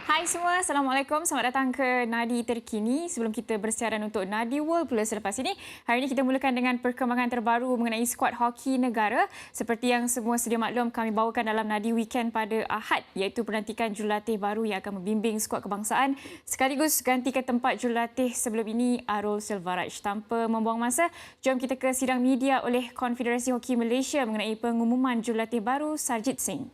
Hai semua, Assalamualaikum. Selamat datang ke Nadi Terkini. Sebelum kita bersiaran untuk Nadi World pula selepas ini, hari ini kita mulakan dengan perkembangan terbaru mengenai skuad Hoki Negara. Seperti yang semua sedia maklum, kami bawakan dalam Nadi Weekend pada Ahad, iaitu pelantikan jurulatih baru yang akan membimbing skuad kebangsaan sekaligus gantikan tempat jurulatih sebelum ini, Arul Silvaraj. Tanpa membuang masa, jom kita ke sidang media oleh Konfederasi Hoki Malaysia mengenai pengumuman jurulatih baru Sarjit Singh.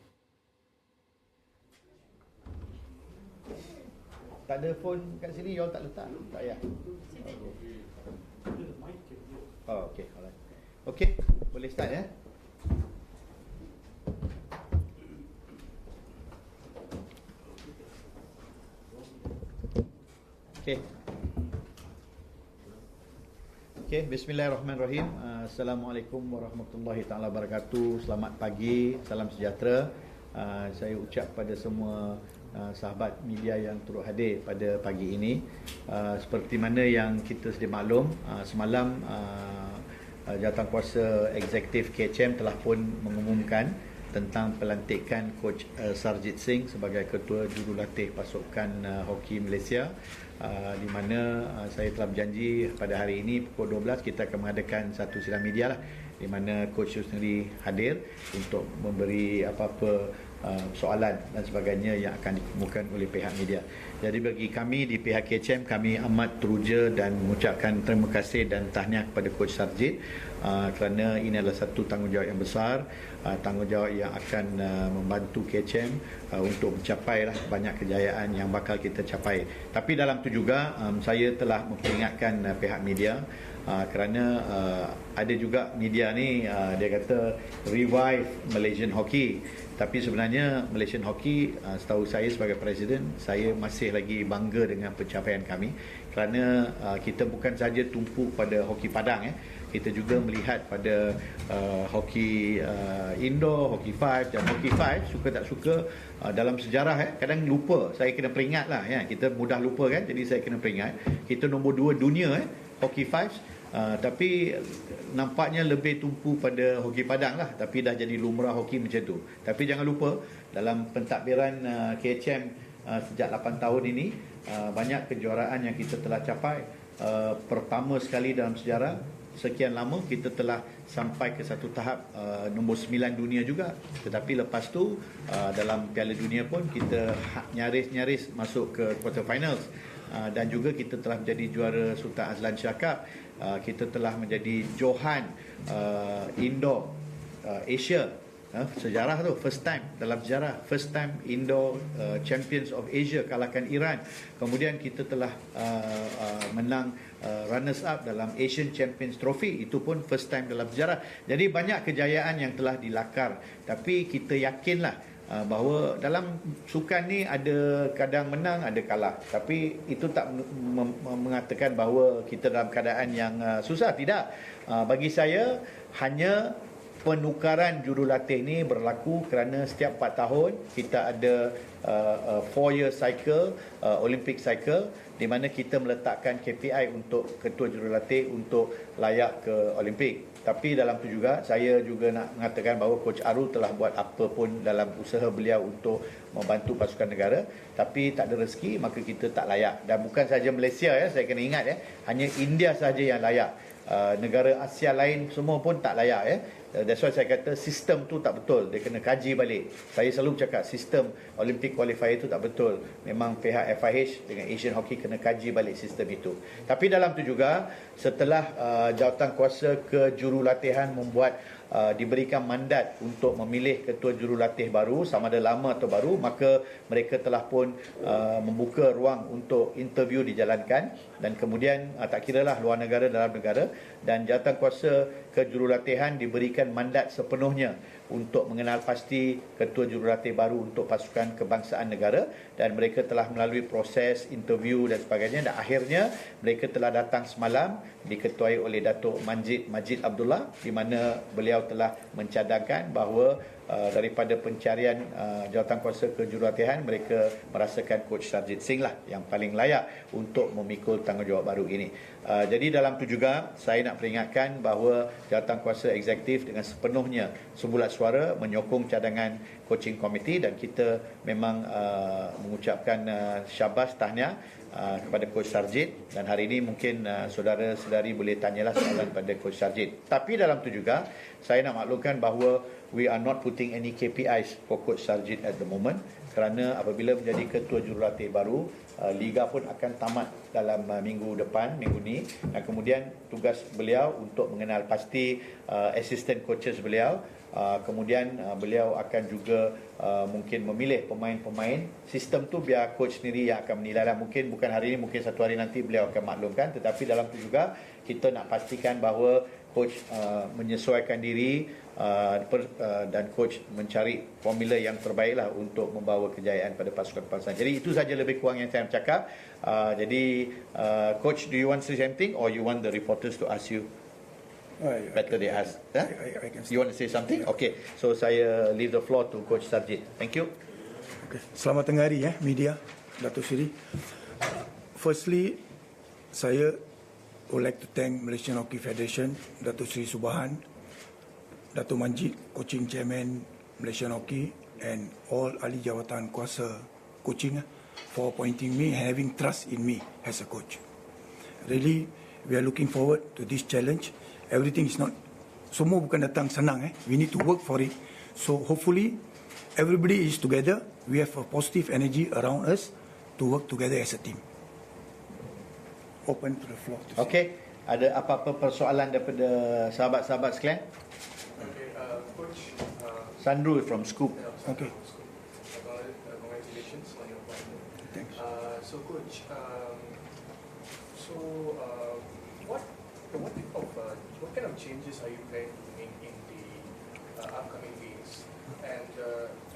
Tak ada phone kat sini, you all tak letak? Tak payah. Oh, okey. Alright. Okey, boleh start ya. Okey. Okey, bismillahirrahmanirrahim. Assalamualaikum warahmatullahi taala wabarakatuh. Selamat pagi, salam sejahtera. Saya ucap pada semua sahabat media yang turut hadir pada pagi ini. Seperti mana yang kita sedia maklum, semalam Jawatankuasa Eksekutif KHM telah pun mengumumkan tentang pelantikan Coach Sarjit Singh sebagai Ketua Jurulatih Pasukan Hoki Malaysia, di mana saya telah berjanji pada hari ini pukul 12 kita akan mengadakan satu sidang media lah, di mana Coach itu sendiri hadir untuk memberi apa-apa soalan dan sebagainya yang akan dikemukakan oleh pihak media. Jadi bagi kami di pihak KHM, kami amat teruja dan mengucapkan terima kasih dan tahniah kepada Coach Sarjit kerana ini adalah satu tanggungjawab yang besar, tanggungjawab yang akan membantu KHM untuk mencapai banyak kejayaan yang bakal kita capai. Tapi dalam itu juga saya telah memperingatkan pihak media kerana ada juga media ni dia kata revive Malaysian Hockey, tapi sebenarnya Malaysian Hockey, setahu saya sebagai Presiden, saya masih lagi bangga dengan pencapaian kami kerana kita bukan saja tumpu pada hoki padang, kita juga melihat pada hoki indoor, hoki five dan hoki five, suka tak suka dalam sejarah kadang lupa, saya kena peringat lah kita mudah lupa kan, jadi saya kena peringat kita nombor 2 dunia hoki five. Tapi nampaknya lebih tumpu pada hoki padang lah, tapi dah jadi lumrah hoki macam tu. Tapi jangan lupa dalam pentadbiran KHM sejak 8 tahun ini, banyak kejuaraan yang kita telah capai. Pertama sekali dalam sejarah sekian lama kita telah sampai ke satu tahap nombor 9 dunia juga. Tetapi lepas tu dalam Piala Dunia pun kita nyaris-nyaris masuk ke quarter finals. Dan juga kita telah menjadi juara Sultan Azlan Shah Cup. Kita telah menjadi Johan Indoor Asia, sejarah tu, first time dalam sejarah, first time Indoor Champions of Asia, kalahkan Iran. Kemudian kita telah menang runners up dalam Asian Champions Trophy, itu pun first time dalam sejarah. Jadi banyak kejayaan yang telah dilakar, tapi kita yakinlah bahawa dalam sukan ni ada kadang menang, ada kalah. Tapi itu tak mengatakan bahawa kita dalam keadaan yang susah. Tidak. Bagi saya, hanya penukaran jurulatih ni berlaku kerana setiap 4 tahun kita ada 4-year cycle, Olympic cycle, di mana kita meletakkan KPI untuk ketua jurulatih untuk layak ke Olimpik. Tapi dalam tu juga saya juga nak mengatakan bahawa Coach Arul telah buat apa pun dalam usaha beliau untuk membantu pasukan negara, tapi tak ada rezeki, maka kita tak layak. Dan bukan saja Malaysia, saya kena ingat, hanya India saja yang layak. Negara Asia lain semua pun tak layak. That's why saya kata sistem tu tak betul, dia kena kaji balik. Saya selalu cakap sistem Olympic qualifier itu tak betul. Memang pihak FIH dengan Asian Hockey kena kaji balik sistem itu. Tapi dalam tu juga, setelah Jawatankuasa Kejurulatihan membuat diberikan mandat untuk memilih ketua jurulatih baru, sama ada lama atau baru, maka mereka telah pun membuka ruang untuk interview dijalankan, dan kemudian tak kiralah luar negara, dalam negara, dan Jawatankuasa Kejurulatihan diberikan mandat sepenuhnya untuk mengenal pasti ketua jurulatih baru untuk pasukan kebangsaan negara, dan mereka telah melalui proses interview dan sebagainya, dan akhirnya mereka telah datang semalam diketuai oleh Datuk Majid Abdullah, di mana beliau telah mencadangkan bahawa daripada pencarian jawatankuasa kejurulatihan, mereka merasakan Coach Sarjit Singh lah yang paling layak untuk memikul tanggungjawab baru ini. Jadi dalam itu juga saya nak peringatkan bahawa jawatankuasa eksekutif dengan sepenuhnya sebulat suara menyokong cadangan coaching committee, dan kita memang mengucapkan syabas tahniah kepada Coach Sarjit, dan hari ini mungkin saudara-saudari boleh tanyalah soalan pada Coach Sarjit. Tapi dalam itu juga saya nak maklumkan bahawa we are not putting any KPIs for Coach Sarjit at the moment, kerana apabila menjadi ketua jurulatih baru, Liga pun akan tamat dalam minggu depan, minggu ni, dan kemudian tugas beliau untuk mengenal pasti assistant coaches beliau. Kemudian beliau akan juga mungkin memilih pemain-pemain. Sistem tu biar coach sendiri yang akan menilai lah. Mungkin bukan hari ini, mungkin satu hari nanti beliau akan maklumkan. Tetapi dalam tu juga kita nak pastikan bahawa coach menyesuaikan diri dan coach mencari formula yang terbaik lah untuk membawa kejayaan pada pasukan kebangsaan. Jadi itu saja lebih kurang yang saya nak cakap. Jadi coach, do you want to say something or you want the reporters to ask you? Better they ask. I can You want to say something? Okay. So saya leave the floor to Coach Sarjit. Thank you. Okay. Selamat tengah hari media, Datuk Seri. Firstly, saya would like to thank Malaysian Hockey Federation, Datuk Seri Subahan, Datuk Manjit, Coaching Chairman Malaysian Hockey, and all ahli jawatan kuasa coaching for appointing me and having trust in me as a coach. Really, we are looking forward to this challenge. Everything is not, semua bukan datang senang. We need to work for it. So hopefully, everybody is together. We have a positive energy around us to work together as a team. Open to the floor. Okay. Ada apa-apa persoalan daripada sahabat-sahabat sekalian? Okay, Coach. Sandru from Scoop. Okay. Congratulations on your appointment. Thanks. So, Coach, what kind of changes are you planning to make in the upcoming games? And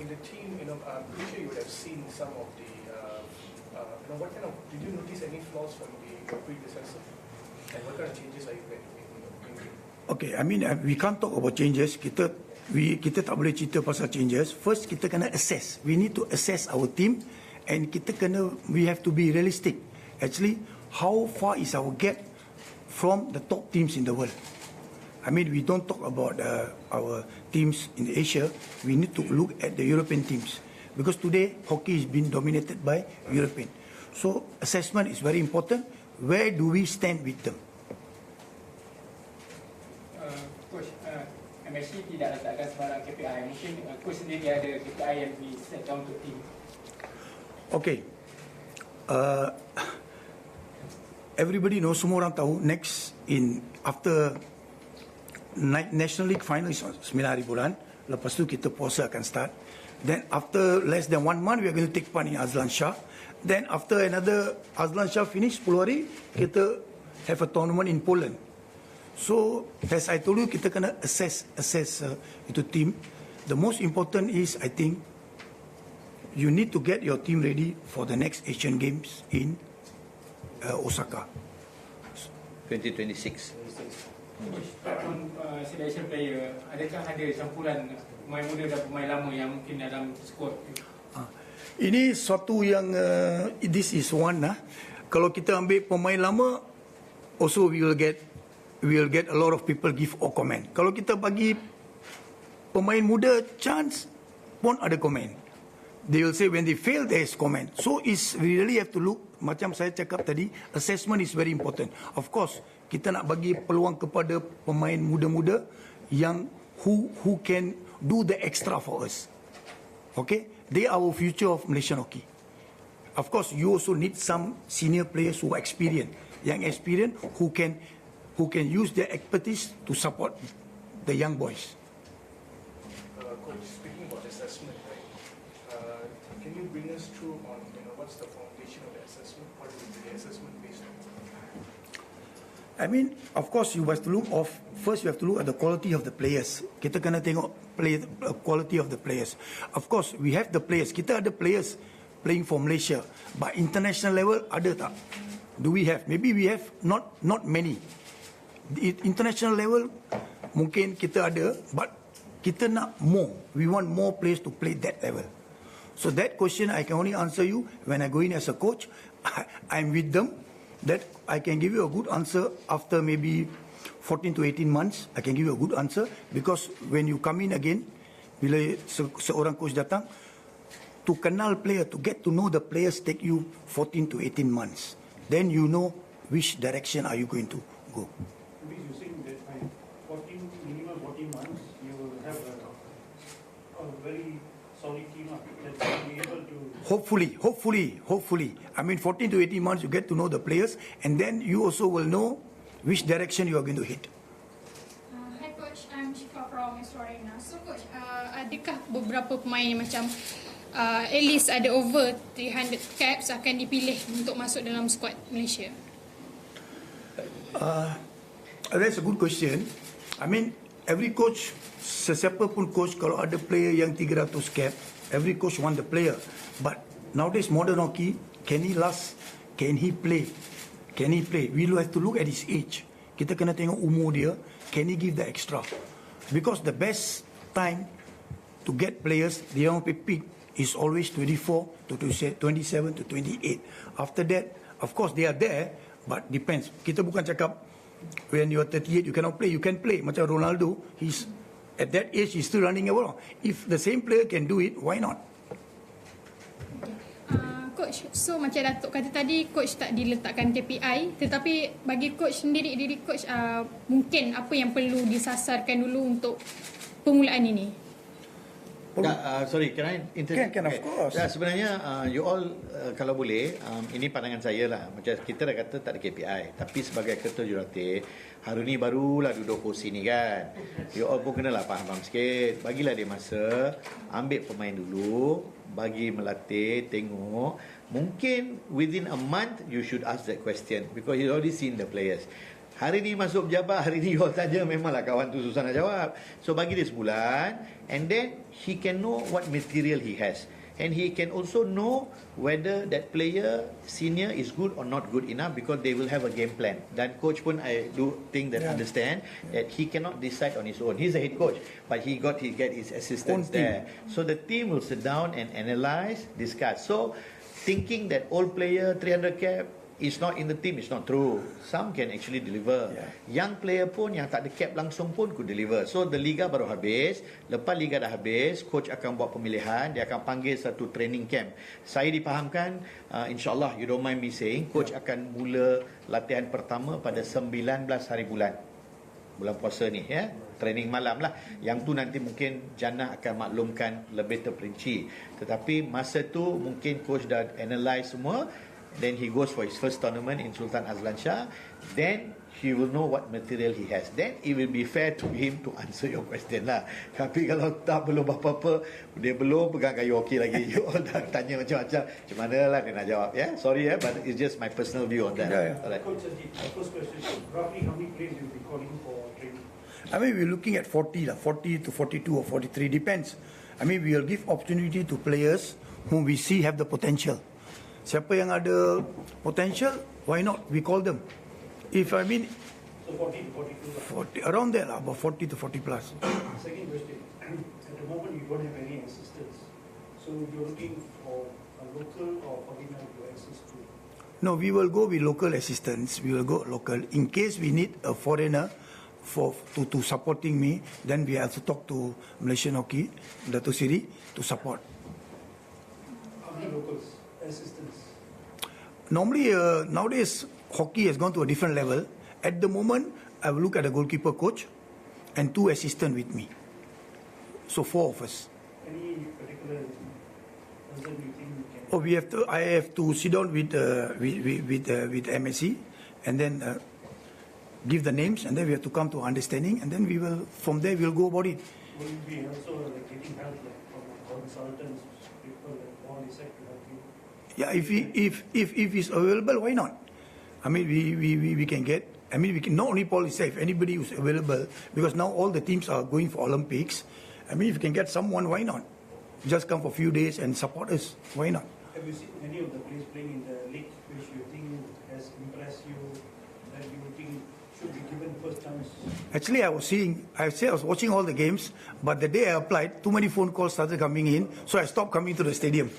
in the team, I'm pretty sure you would have seen some of the, did you notice any flaws from the predecessor? And what kind of changes are you planning to make? Okay, I mean, we can't talk about changes. Kita tak boleh cerita pasal changes. First, kita kena assess. We need to assess our team, and we have to be realistic. Actually, how far is our gap from the top teams in the world? I mean, we don't talk about our teams in Asia. We need to look at the European teams, because today hockey is being dominated by European. So assessment is very important. Where do we stand with them? Coach, MSC tidak letakkan sebarang KPI. Mungkin coach sendiri ada KPI yang di set down untuk team. Okay. Everybody knows, semua orang tahu, next after National League final is 9 hari bulan. Lepas tu kita puasa akan start. Then after less than 1 month, we are going to take part in Azlan Shah. Then after another Azlan Shah finish 10 hari, kita have a tournament in Poland. So as I told you, kita kena assess itu team. The most important is, I think, you need to get your team ready for the next Asian Games in Osaka 2026. Ataupun selection player, adakah ada campuran pemain muda dan pemain lama yang mungkin dalam squad? Ini suatu yang this is one Kalau kita ambil pemain lama, also we will get a lot of people give or comment. Kalau kita bagi pemain muda chance, pun ada comment. They will say when they fail, there is comment. So we really have to look. Macam saya cakap tadi, assessment is very important. Of course, kita nak bagi peluang kepada pemain muda-muda yang who can do the extra for us. Okay, they are our future of Malaysian hockey. Of course, you also need some senior players who are experienced, who can use their expertise to support the young boys. Coach, speaking about assessment, right? Can you bring us through on what's the foundation of the assessment? What is the assessment based on? I mean, of course, you have to look first you have to look at the quality of the players. Kita kena tengok quality of the players. Of course, we have the players. Kita ada players playing for Malaysia, but international level ada tak? Do we have? Maybe we have not many. The international level mungkin kita ada, but kita nak more. We want more players to play that level. So that question I can only answer you when I go in as a coach. I'm with them. That I can give you a good answer after maybe 14 to 18 months. I can give you a good answer because when you come in again, bila seorang coach datang, to kenal player, to get to know the players take you 14 to 18 months. Then you know which direction are you going to go. Because you think that by 14, minimum 14 months, you will have a very solid team up that will be able to... Hopefully. I mean, 14 to 18 months, you get to know the players, and then you also will know which direction you are going to hit. Hi Coach, I'm Shifa from Astro. So Coach, adakah beberapa pemain yang macam at least ada over 300 caps akan dipilih untuk masuk dalam skuad Malaysia? That's a good question. I mean, every coach, sesiapa pun coach, kalau ada player yang 300 cap, every coach want the player. But nowadays modern hockey, can he last? Can he play? We will have to look at his age. Kita kena tengok umur dia. Can he give the extra? Because the best time to get players, the young pick is always 24 to 27 to 28. After that, of course they are there, but depends. Kita bukan cakap when you are 38 you cannot play. You can play. Macam Ronaldo, he's at that age he's still running around. If the same player can do it, why not? Coach, so macam Datuk kata tadi, Coach tak diletakkan KPI, tetapi bagi Coach sendiri, diri Coach mungkin apa yang perlu disasarkan dulu untuk permulaan ini? Sorry, can I interject? Can, of course. Sebenarnya, you all, kalau boleh, ini pandangan saya lah. Macam kita dah kata tak ada KPI. Tapi sebagai Ketua Jurulatih, hari ni barulah duduk kursi ni kan. You all pun kenalah faham sikit. Bagilah dia masa, ambil pemain dulu, bagi melatih, tengok. Mungkin within a month, you should ask that question. Because you already seen the players. Hari ni masuk pejabat, hari ni you all tanya, memanglah kawan tu susah nak jawab. So bagi dia sebulan, and then he can know what material he has. And he can also know whether that player senior is good or not good enough, because they will have a game plan. Dan coach pun I do think that understand that he cannot decide on his own. He's a head coach, but he get his assistants there. So the team will sit down and analyze, discuss. So thinking that old player 300 cap is not in the team is not true. Some can actually deliver. Young player pun yang tak ada cap langsung pun could deliver. So the liga baru habis. Lepas liga dah habis, coach akan buat pemilihan. Dia akan panggil satu training camp. Saya dipahamkan, insyaAllah, you don't mind me saying, coach akan mula latihan pertama pada 19 hari bulan puasa ni, training malam lah. Yang tu nanti mungkin Jannah akan maklumkan lebih terperinci. Tetapi masa tu mungkin coach dah analyse semua. Then he goes for his first tournament in Sultan Azlan Shah. Then he will know what material he has. Then it will be fair to him to answer your question lah. Tapi kalau tak, belum apa-apa, dia belum pegang kayu hoki lagi, you all dah tanya macam-macam, macam mana lah dia nak jawab. Sorry, but it's just my personal view on that. Alright. Coach, my first question is, roughly how many players you'll be calling for training? I mean, we're looking at 40 to 42 or 43, depends. I mean, we will give opportunity to players whom we see have the potential. Siapa yang ada potential, why not? We call them. If I mean, So 40 to 42. 40, around there, about 40 to 40 plus. Second question, at the moment you don't have any assistants. So you're looking for a local or foreigner to assist to? No, we will go with local assistants. We will go local. In case we need a foreigner to supporting me, then we have to talk to Malaysian Hockey, Dato' Siri, to support. How many locals, assistants? Normally, nowadays, hockey has gone to a different level. At the moment, I will look at a goalkeeper coach and 2 assistants with me. So 4 of us. Any particular person you think you can? Oh, I have to sit down with MSC and then give the names, and then we have to come to understanding, and then we will, from there, we'll go about it. Will you be also like getting help like from consultants, people like all this to help you? Yeah, if it's available, why not? I mean, we can get. I mean, we can not only policy, if anybody who's available, because now all the teams are going for Olympics. I mean, if you can get someone, why not? Just come for a few days and support us. Why not? Have you seen any of the players playing in the league which you think has impressed you, that you think should be given first chance. Actually, I was watching all the games, but the day I applied, too many phone calls started coming in, so I stopped coming to the stadium.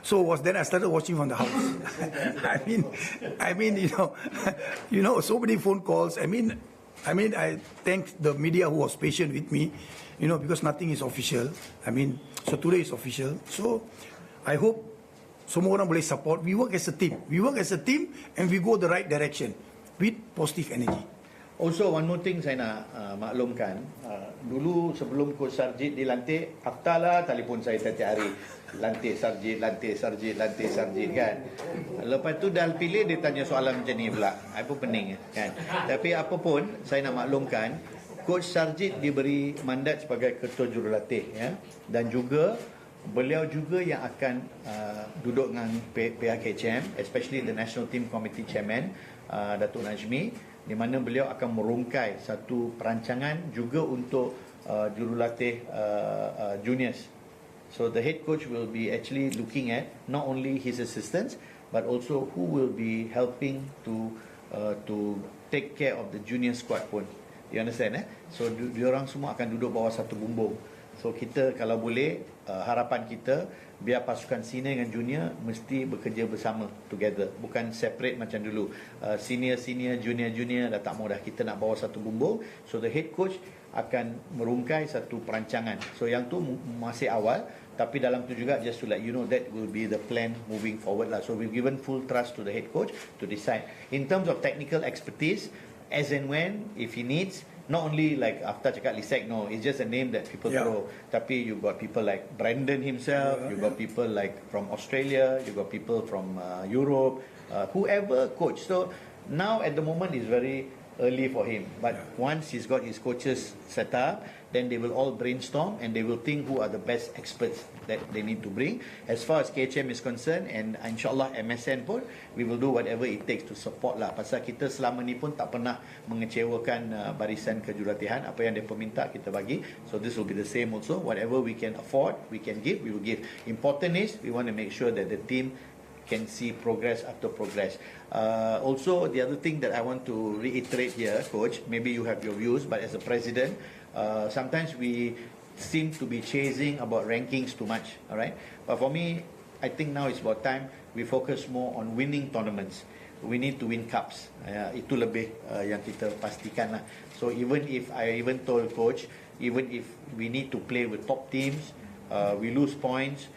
So then I started watching from the house. I mean, so many phone calls. I mean, I thank the media who was patient with me, because nothing is official. So today is official. So I hope semua orang boleh support. We work as a team. And we go the right direction with positive energy. Also, one more thing saya nak maklumkan. Dulu sebelum Coach Sarjit dilantik, Haftalah telefon saya setiap hari. Lantik Sarjit kan. Lepas tu dah pilih, dia tanya soalan macam ni pula. Apa pening kan. Tapi apa pun, saya nak maklumkan, Coach Sarjit diberi mandat sebagai Ketua Jurulatih. Ya? Dan juga, beliau juga yang akan duduk dengan pihak KCM, especially the National Team Committee Chairman, Datuk Najmi, di mana beliau akan merungkai satu perancangan juga untuk jurulatih juniors. So the head coach will be actually looking at not only his assistants but also who will be helping to take care of the junior squad pun. You understand? So diorang semua akan duduk bawah satu bumbung. So kita kalau boleh, harapan kita biar pasukan senior dengan junior mesti bekerja bersama together, bukan separate macam dulu. Senior junior dah tak mau dah, kita nak bawa satu bumbung. So the head coach akan merungkai satu perancangan. So yang tu masih awal, tapi dalam tu juga just to let you know that will be the plan moving forward lah. So we've given full trust to the head coach to decide in terms of technical expertise as and when if he needs. Not only like after cakap Lisek, no, it's just a name that people throw. Tapi you got people like Brandon himself, you got people like from Australia, you got people from Europe, whoever coach. So now at the moment is very early for him. But once he's got his coaches set up, then they will all brainstorm and they will think who are the best experts that they need to bring. As far as KHM is concerned, and insyaAllah MSN pun, we will do whatever it takes to support lah. Pasal kita selama ni pun tak pernah mengecewakan barisan kejurulatihan. Apa yang mereka minta kita bagi. So this will be the same also. Whatever we can afford, we can give, we will give. Important is, we want to make sure that the team can see progress after progress. Also, the other thing that I want to reiterate here, Coach, maybe you have your views, but as a president, sometimes we seem to be chasing about rankings too much, all right? But for me, I think now it's about time we focus more on winning tournaments. We need to win cups. Itu lebih yang kita pastikan lah. So even if I even told Coach, even if we need to play with top teams, we lose points,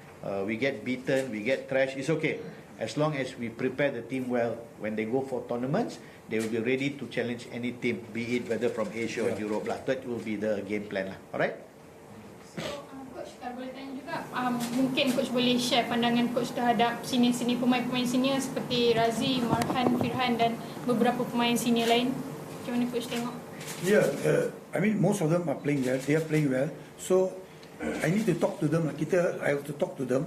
we get beaten, we get trashed, it's okay. As long as we prepare the team well, when they go for tournaments, they will be ready to challenge any team, be it whether from Asia or Europe lah. That will be the game plan lah. Alright? So, Coach, kalau boleh tanya juga, mungkin Coach boleh share pandangan Coach terhadap senior-senior pemain-pemain senior seperti Razi, Marhan, Firhan dan beberapa pemain senior lain. Macam mana Coach tengok? Yeah, most of them are playing well. They are playing well. So, I need to talk to them. I have to talk to them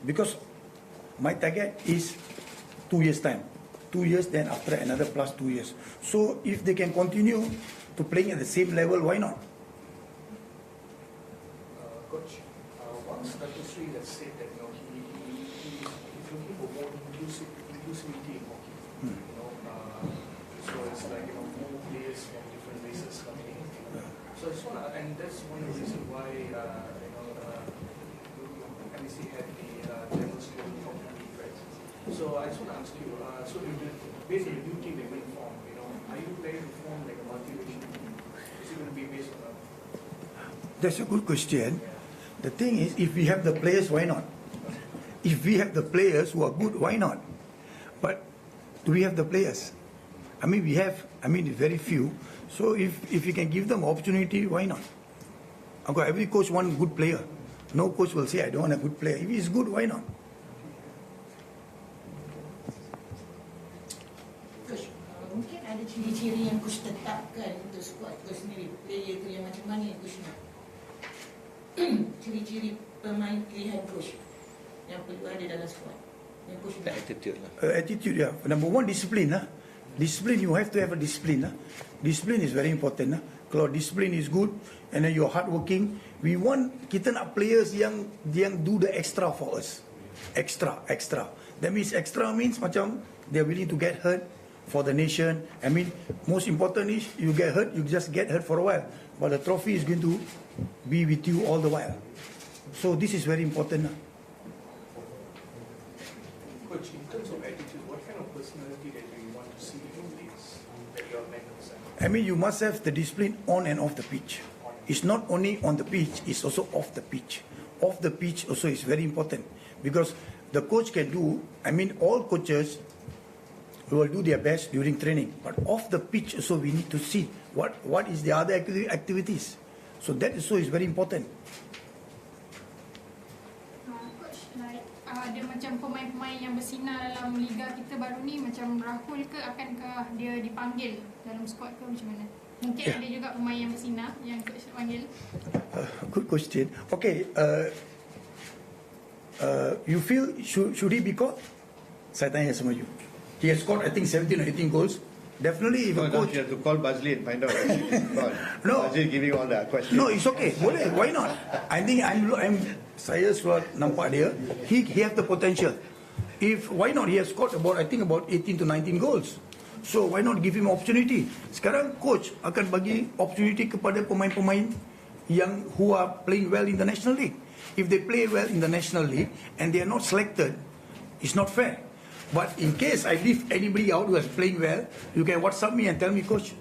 because my target is 2 years time. 2 years, then after another plus 2 years. So if they can continue to playing at the same level, why not? Coach, once Dr. Sri has said that he's looking for more inclusivity in hockey. So it's like more players from different races coming in. So I just want to, and that's one of the reasons why NBC had the general school hockey. So I just want to ask you, based on the new team they're going to form, are you planning to form like a multiracial team? Is it going to be based on That's a good question. The thing is, if we have the players, why not? If we have the players who are good, why not? But do we have the players? Very few. So if we can give them opportunity, why not? Every coach wants a good player. No coach will say, I don't want a good player. If he's good, why not? Mungkin ada ciri-ciri yang Coach tetapkan untuk skuad Coach sendiri. Player tu yang macam mana yang Coach nak? Ciri-ciri pemain pilihan Coach yang perlu ada dalam skuad. Yang Coach nak. Attitude lah. Attitude, yeah. Number one, discipline. Discipline, you have to have a discipline. Discipline is very important. Kalau discipline is good and then you're hardworking, kita nak players yang do the extra for us. Extra. That means extra means macam they're willing to get hurt for the nation. I mean, most important is you get hurt, you just get hurt for a while, but the trophy is going to be with you all the while. So this is very important. Coach, in terms of attitude, what kind of personality that you want to see in this that you are meant to say? I mean, you must have the discipline on and off the pitch. It's not only on the pitch, it's also off the pitch. Off the pitch also is very important because the coach can do, I mean, all coaches will do their best during training, but off the pitch also we need to see what is the other activities. So that also is very important. Coach, like ada macam pemain-pemain yang bersinar dalam liga kita baru ni, macam Rahul ke, akankah dia dipanggil dalam squad ke macam mana? Mungkin ada juga pemain yang bersinar yang coach panggil. Good question. Okay, you feel should he be called? Saya tanya sama you. He has scored I think 17 or 18 goals. Definitely if a coach. You have to call Bazli and find out. No. Bazli giving all the questions. No, it's okay. Boleh. Why not? I think saya sudah nampak dia. He have the potential. Why not? He has scored about 18 to 19 goals. So why not give him opportunity? Sekarang coach akan bagi opportunity kepada pemain-pemain yang who are playing well in the National League. If they play well in the National League and they are not selected, it's not fair. But in case I leave anybody out who is playing well, you can WhatsApp me and tell me, coach,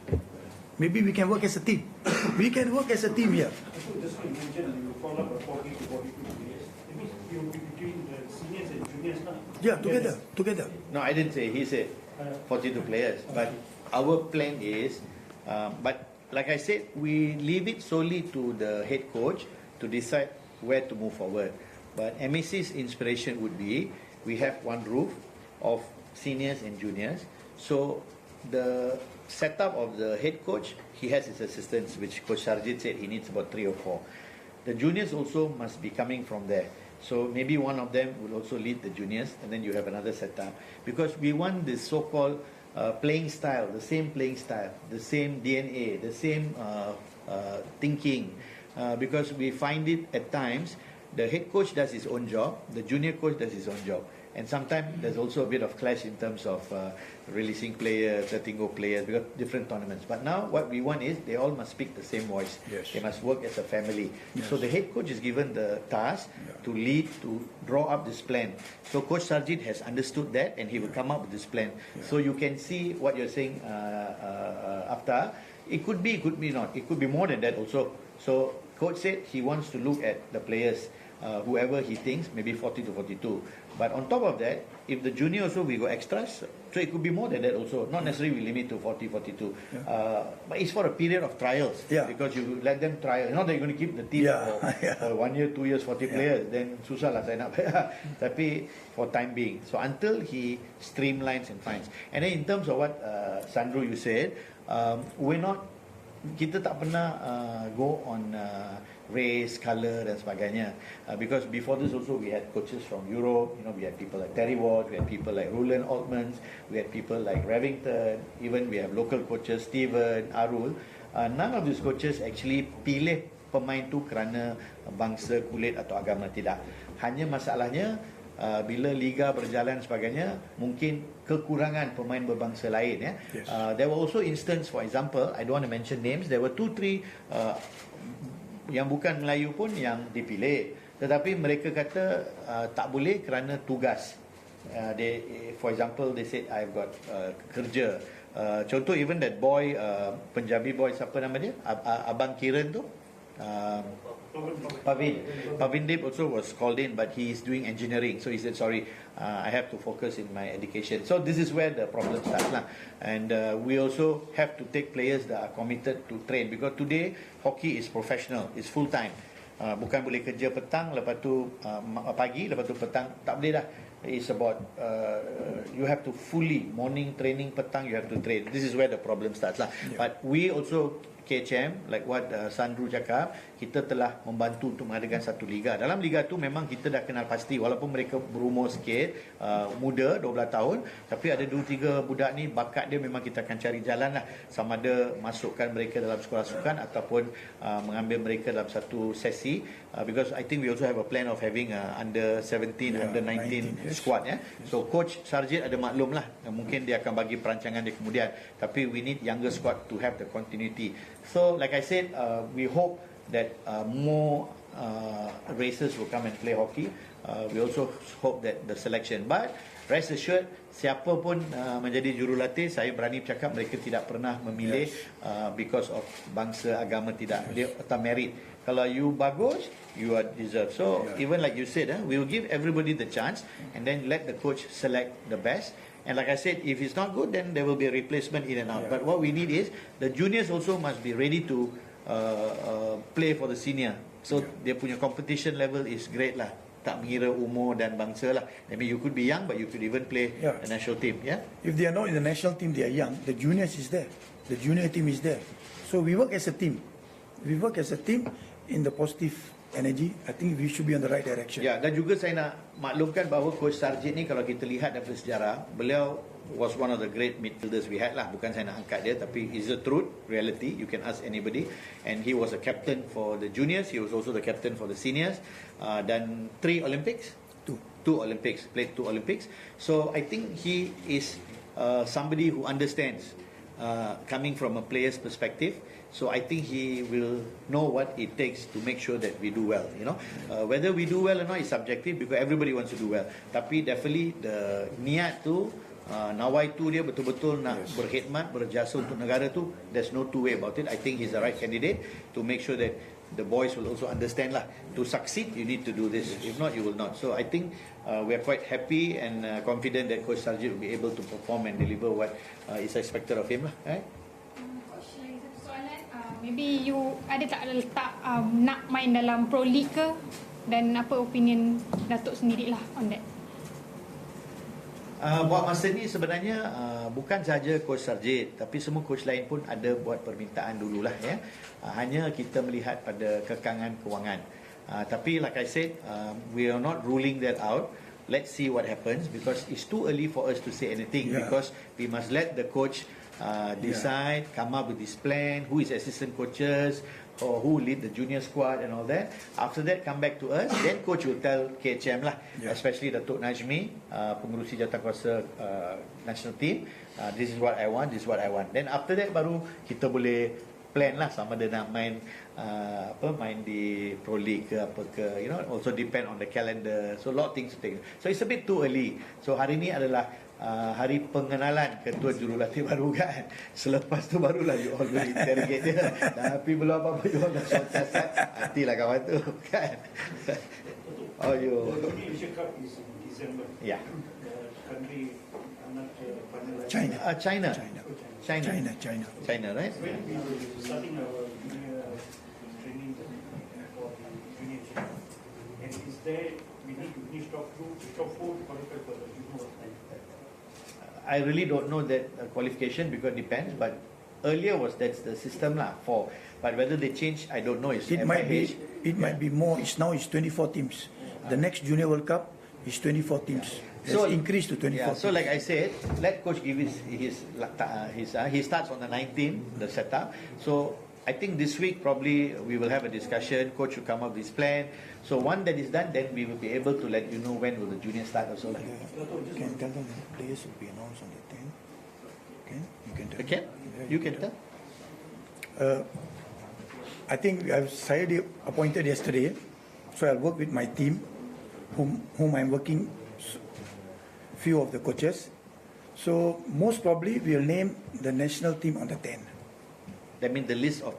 maybe we can work as a team. We can work as a team here. So just to mention, you follow up 40 to 42 players. It means you will be between the seniors and juniors now. Yeah, together. No, I didn't say. He said 42 players. But our plan is, but like I said, we leave it solely to the head coach to decide where to move forward. But MAC's inspiration would be, we have one roof of seniors and juniors. So the setup of the head coach, he has his assistants, which Coach Sarjit said he needs about 3 or 4. The juniors also must be coming from there. So maybe one of them will also lead the juniors, and then you have another setup. Because we want this so-called playing style, the same playing style, the same DNA, the same thinking. Because we find it at times, the head coach does his own job, the junior coach does his own job. And sometimes there's also a bit of clash in terms of releasing players, letting go players, because different tournaments. But now what we want is they all must speak the same voice. Yes. They must work as a family. Yes. So the head coach is given the task to lead, to draw up this plan. So Coach Sarjit has understood that and he will come up with this plan. So you can see what you're saying after. It could be not. It could be more than that also. So Coach said he wants to look at the players, whoever he thinks, maybe 40 to 42. But on top of that, if the junior also we go extras, so it could be more than that also. Not necessarily we limit to 40, 42. But it's for a period of trials. Because you let them trial. Not that you're going to keep the team for 1 year, 2 years, 40 players. Then susah lah sign up. Tapi for time being. So until he streamlines and finds. And then in terms of what Sandro you said, kita tak pernah go on race, colour dan sebagainya. Because before this also we had coaches from Europe, we had people like Terry Ward, we had people like Roland Altmans, we had people like Revington, even we have local coaches, Steven, Arul. None of these coaches actually pilih pemain tu kerana bangsa, kulit atau agama, tidak. Hanya masalahnya bila liga berjalan sebagainya, mungkin kekurangan pemain berbangsa lain. Yes. There were also instance, for example, I don't want to mention names, there were 2-3 yang bukan Melayu pun yang dipilih, tetapi mereka kata tak boleh kerana tugas. For example, they said I've got kerja. Contoh, even that boy, Punjabi boy, siapa nama dia? Abang Kiran tu, Pavin Deb also was called in, but he is doing engineering, so he said sorry, I have to focus in my education. So this is where the problem starts lah. And we also have to take players that are committed to train, because today hockey is professional, it's full time. Bukan boleh kerja petang, lepas tu pagi, lepas tu petang, tak boleh dah. It's about you have to fully morning training, petang you have to train. This is where the problem starts lah. But we also KHM, like what Sandru cakap, kita telah membantu untuk mengadakan satu liga. Dalam liga tu memang kita dah kenal pasti, walaupun mereka berumur sikit, muda 12 tahun, tapi ada 2-3 budak ni bakat dia memang kita akan cari jalan lah, sama ada masukkan mereka dalam sekolah sukan ataupun mengambil mereka dalam satu sesi, because I think we also have a plan of having under 17, under 19 squad ya. So coach Sarjit ada maklum lah, mungkin dia akan bagi perancangan dia kemudian, tapi we need younger squad to have the continuity. So like I said, we hope that more racers will come and play hockey. We also hope that the selection, but rest assured, siapa pun menjadi jurulatih, saya berani bercakap mereka tidak pernah memilih because of bangsa, agama, tidak. Dia atas merit. Kalau you bagus, you are deserved. So even like you said, we will give everybody the chance and then let the coach select the best. And like I said, if it's not good, then there will be a replacement in and out. But what we need is the juniors also must be ready to play for the senior. So dia punya competition level is great lah. Tak mengira umur dan bangsa lah. I mean, you could be young, but you could even play the national team. Yeah. If they are not in the national team, they are young. The juniors is there. The junior team is there. So we work as a team. We work as a team in the positive energy. I think we should be on the right direction. Ya, dan juga saya nak maklumkan bahawa Coach Sarjit ni, kalau kita lihat daripada sejarah, beliau was one of the great midfielders we had lah. Bukan saya nak angkat dia, tapi it's the truth, reality. You can ask anybody. And he was a captain for the juniors. He was also the captain for the seniors. Dan 3 Olympics? 2 Olympics. Played 2 Olympics. So I think he is somebody who understands coming from a player's perspective. So I think he will know what it takes to make sure that we do well. You know, whether we do well or not is subjective because everybody wants to do well. Tapi definitely the niat tu, nawai tu dia betul-betul nak berkhidmat, berjasa untuk negara tu. There's no two way about it. I think he's the right candidate to make sure that the boys will also understand lah. To succeed, you need to do this. If not, you will not. So I think we are quite happy and confident that Coach Sarjit will be able to perform and deliver what is expected of him lah. Right? Coach, lagi satu soalan. Maybe you ada tak letak nak main dalam Pro League ke? Dan apa opinion Datuk sendirilah on that? Buat masa ni sebenarnya bukan sahaja Coach Sarjit, tapi semua coach lain pun ada buat permintaan dululah ya. Hanya kita melihat pada kekangan kewangan. Tapi like I said, we are not ruling that out. Let's see what happens because it's too early for us to say anything because we must let the coach decide, come up with this plan, who is assistant coaches or who lead the junior squad and all that. After that, come back to us. Then coach will tell KHM lah, especially Datuk Najmi, pengurusi jawatankuasa national team. This is what I want, this is what I want. Then after that, baru kita boleh plan lah sama ada nak main main di Pro League ke apa ke, you know, also depend on the calendar. So a lot of things to take. So it's a bit too early. So hari ni adalah hari pengenalan ketua jurulatih baru kan. Selepas tu barulah you all will interrogate dia. Tapi belum apa-apa you all dah siasat. Hatilah kawan tu kan. Oh yo. The Asia Cup is in December. Yeah. The country not finalized. China. China, right? When we are starting our junior training for the junior team. And is there we need to finish top 4 to qualify for the junior World Cup? I really don't know that qualification because it depends, but earlier that's the system lah, 4. But whether they change, I don't know. It might be more. Now it's 24 teams. The next Junior World Cup is 24 teams. So increased to 24. So like I said, let coach give his he starts on the 19th, the setup. So I think this week probably we will have a discussion. Coach will come up with his plan. So one that is done, then we will be able to let you know when will the junior start also. You can tell them the players will be announced on the 10th. Okay, you can tell. Okay, you can tell. I think saya appointed yesterday, so I'll work with my team, whom I'm working, few of the coaches. So most probably we'll name the national team on the 10th. That means the list of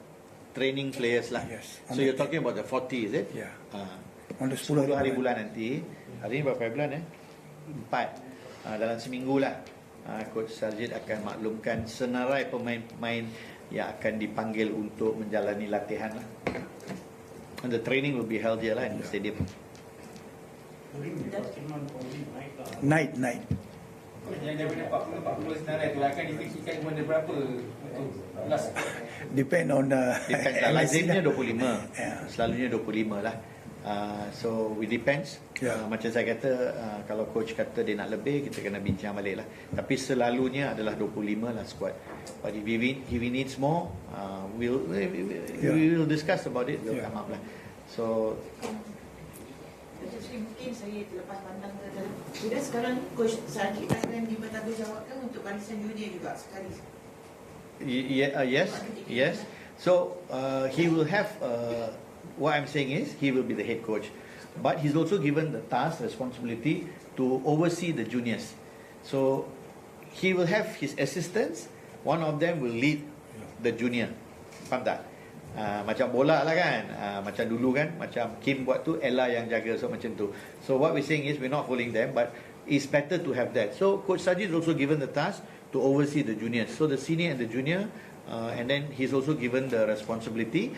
training players lah. Yes. So you're talking about the 40, is it? Yeah. On the 10 hari bulan nanti. Hari ni berapa bulan 4. Dalam seminggu lah. Coach Sarjit akan maklumkan senarai pemain-pemain yang akan dipanggil untuk menjalani latihan lah. And the training will be held here lah in the stadium. During the first month only night. Night. Yang daripada 40 senarai tu akan difikirkan kepada berapa untuk last? Depend on Depends lah. Lazimnya 25. Selalunya 25 lah. So it depends. Macam saya kata, kalau coach kata dia nak lebih, kita kena bincang balik lah. Tapi selalunya adalah 25 lah squad. But if he needs more, we will discuss about it. We'll come up lah. So mungkin saya terlepas pandang ke sudah sekarang Coach Sajid akan dipertanggungjawabkan untuk barisan junior juga sekali. Yes. So he will have. What I'm saying is he will be the head coach, but he's also given the task, responsibility to oversee the juniors. So he will have his assistants. One of them will lead the junior. Faham tak? Macam bola lah kan, macam dulu kan, macam Kim buat tu, Ella yang jaga, so macam tu. So what we're saying is we're not following them, but it's better to have that. So Coach Sajid is also given the task to oversee the juniors. So the senior and the junior, and then he's also given the responsibility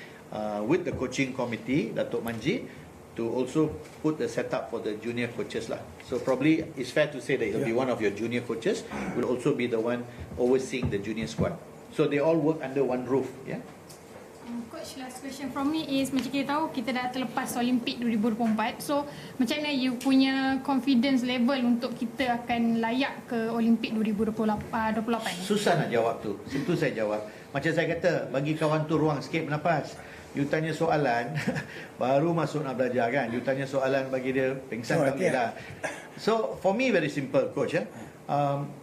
with the coaching committee, Datuk Manji, to also put the setup for the junior coaches lah. So probably it's fair to say that it'll be one of your junior coaches will also be the one overseeing the junior squad. So they all work under one roof, yeah. Coach, last question from me is, macam kita tahu kita dah terlepas Olimpik 2024. So macam mana you punya confidence level untuk kita akan layak ke Olimpik 2028? Susah nak jawab tu. Situ saya jawab. Macam saya kata, bagi kawan tu ruang sikit bernafas. You tanya soalan, baru masuk nak belajar kan. You tanya soalan bagi dia pingsan tak boleh dah. So for me very simple, coach.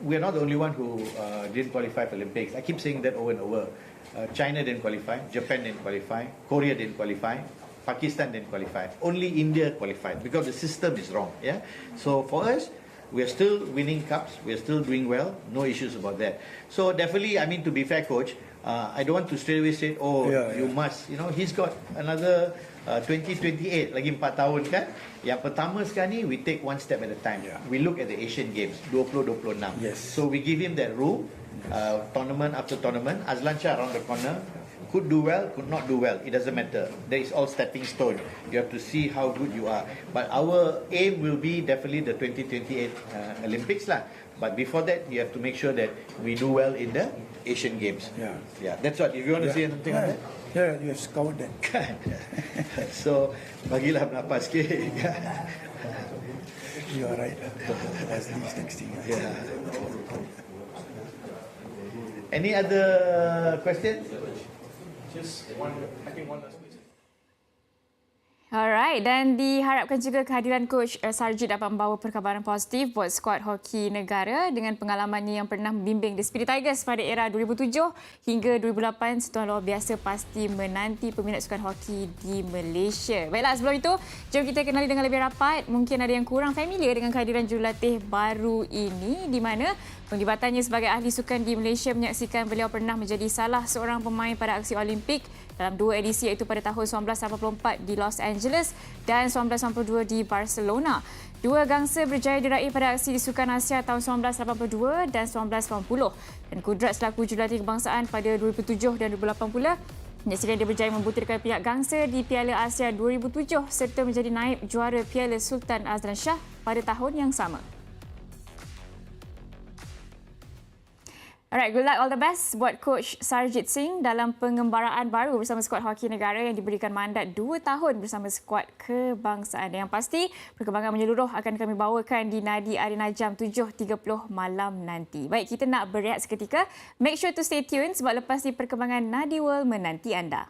We are not the only one who didn't qualify for Olympics. I keep saying that over and over. China didn't qualify, Japan didn't qualify, Korea didn't qualify, Pakistan didn't qualify. Only India qualified because the system is wrong. Yeah. So for us, we are still winning cups. We are still doing well. No issues about that. So definitely, I mean, to be fair, coach, I don't want to straight away say, you must. You know, he's got another 2028 lagi 4 tahun kan. Yang pertama sekarang ni, we take one step at a time. We look at the Asian Games 2026. Yes. So we give him that room. Tournament after tournament, Azlan Shah around the corner, could do well, could not do well, it doesn't matter. There is all stepping stone. You have to see how good you are. But our aim will be definitely the 2028 Olympics lah. But before that, you have to make sure that we do well in the Asian Games. Yeah. That's what. If you want to say something on that. Yeah, you have covered that. So, bagilah bernafas sikit. You are right. That's the next thing. Yeah. Any other questions? Just one, I think one last question. Alright, dan diharapkan juga kehadiran Coach Sarjit dapat membawa perkabaran positif buat skuad Hoki Negara dengan pengalamannya yang pernah membimbing The Spirit Tigers pada era 2007 hingga 2008. Sentuhan luar biasa pasti menanti peminat sukan hoki di Malaysia. Baiklah, sebelum itu, jom kita kenali dengan lebih rapat. Mungkin ada yang kurang familiar dengan kehadiran jurulatih baru ini, di mana penglibatannya sebagai ahli sukan di Malaysia menyaksikan beliau pernah menjadi salah seorang pemain pada aksi Olimpik dalam 2 edisi, iaitu pada tahun 1984 di Los Angeles dan 1992 di Barcelona. 2 gangsa berjaya diraih pada aksi di Sukan Asia tahun 1982 dan 1990. Dan kudrat selaku jurulatih kebangsaan pada 2007 dan 2008 pula menyaksikan dia berjaya membutihkan pihak gangsa di Piala Asia 2007 serta menjadi naib juara Piala Sultan Azlan Shah pada tahun yang sama. Alright, good luck, all the best buat Coach Sarjit Singh dalam pengembaraan baru bersama skuad Hoki Negara yang diberikan mandat 2 tahun bersama skuad kebangsaan. Yang pasti, perkembangan menyeluruh akan kami bawakan di Nadi Arena jam 7.30 malam nanti. Baik, kita nak berehat seketika. Make sure to stay tuned sebab lepas ni perkembangan Nadi World menanti anda.